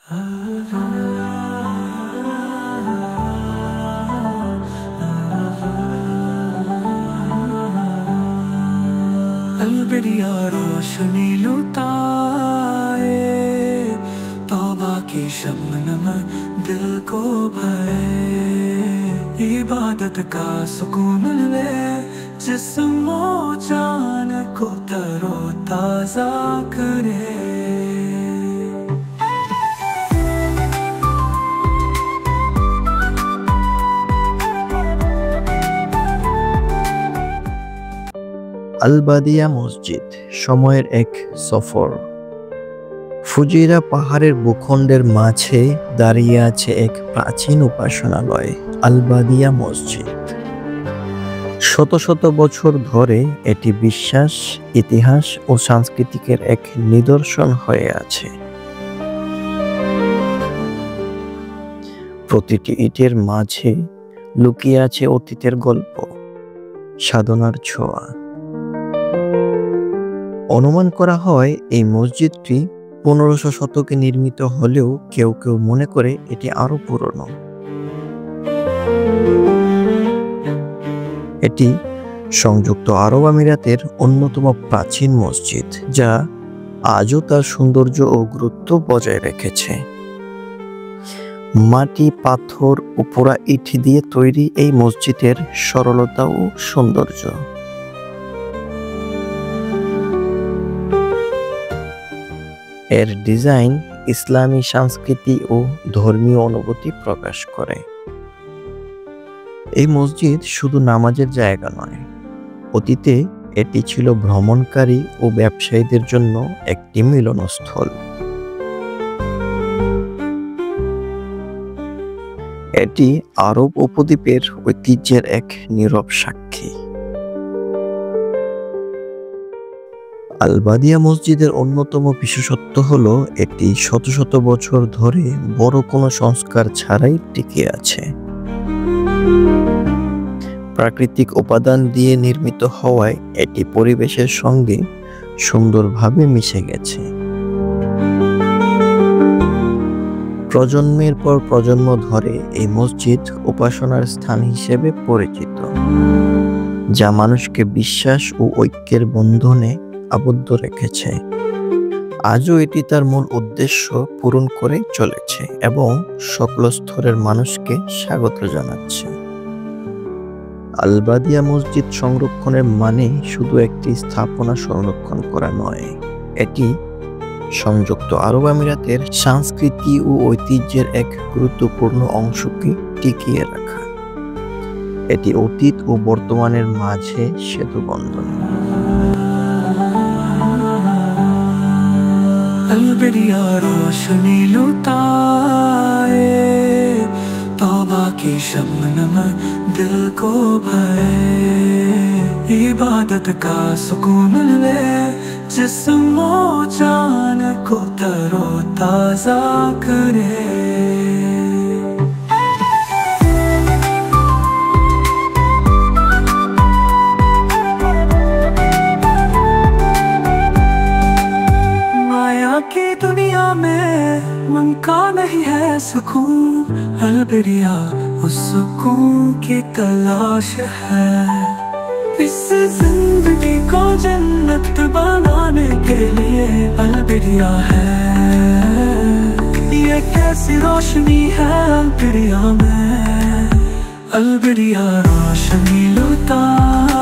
अलबेरिया रोशनी लुटाए, तौबा की शबनम दिल को भरे, इबादत का सुकून ले जिस्म और जान को तरोताजा करे। আল-বাদিয়া মসজিদ সময়ের এক সফর। ফুজিরা পাহাড়ের ভূখণ্ডের মাঝে দাঁড়িয়ে আছে এক প্রাচীন উপাসনালয়, আল-বাদিয়া মসজিদ। শত শত বছর ধরে এটি বিশ্বাস, ইতিহাস ও সংস্কৃতির এক নিদর্শন হয়ে আছে। প্রতিটি ইটের মাঝে লুকিয়ে আছে অতীতের গল্প, সাধনার ছোঁয়া। অনুমান করা হয় এই মসজিদটি 1500 শতকে নির্মিত হলেও কেউ কেউ মনে করে এটি আরো পুরনো। এটি সংযুক্ত আরব আমিরাতের অন্যতম প্রাচীন মসজিদ, যা আজও তার সৌন্দর্য ও গুরুত্ব বজায় রেখেছে। মাটি, পাথর ও পোড়া ইট দিয়ে তৈরি এই মসজিদের সরলতা ও সৌন্দর্য এর ডিজাইন ইসলামী সংস্কৃতি ও ধর্মীয় অনুভূতি প্রকাশ করে। এই মসজিদ শুধু নামাজের জায়গা নয়, অতীতে এটি ছিল ভ্রমণকারী ও ব্যবসায়ীদের জন্য একটি মিলনস্থল। এটি আরব উপদ্বীপের ঐতিহ্যের এক নীরব সাক্ষী। আল-বাদিয়া মসজিদের অন্যতম বিশেষত্ব হলো এটি শত শত বছর ধরে বড় কোনো সংস্কার ছাড়াই টিকে আছে। প্রাকৃতিক উপাদান দিয়ে নির্মিত হওয়ায় এটি পরিবেশের সঙ্গে সুন্দরভাবে মিশে গেছে। প্রজন্মের পর প্রজন্ম ধরে এই মসজিদ উপাসনার স্থান হিসেবে পরিচিত, যা মানুষকে বিশ্বাস ও ঐক্যের বন্ধনে আবদ্ধ রেখেছে। আজও এটি তার মূল উদ্দেশ্য পূরণ করে চলেছে এবং সকল স্তরের মানুষকে স্বাগত জানাচ্ছে। আল-বাদিয়া মসজিদ সংরক্ষণের মানে শুধু একটি স্থাপনা সংরক্ষণ করা নয়, এটি সংযুক্ত আরব আমিরাতের সংস্কৃতি ও ঐতিহ্যের এক গুরুত্বপূর্ণ অংশকে টিকিয়ে রাখা। এটি অতীত ও বর্তমানের মাঝে সেতু বন্ধন। अलबेरिया रोशनी लुटाए, तौबा की शबनम दिल को भरे, इबादत का सुकून ले जिस्म और जान को तरोताजा करे। की दुनिया में मन का नहीं है सुकून, अलबेरिया उस सुकून की तलाश है। इस जिंदगी को जन्नत बनाने के लिए अलबेरिया है। ये कैसी रोशनी है अलबेरिया में, अलबेरिया रोशनी लुटा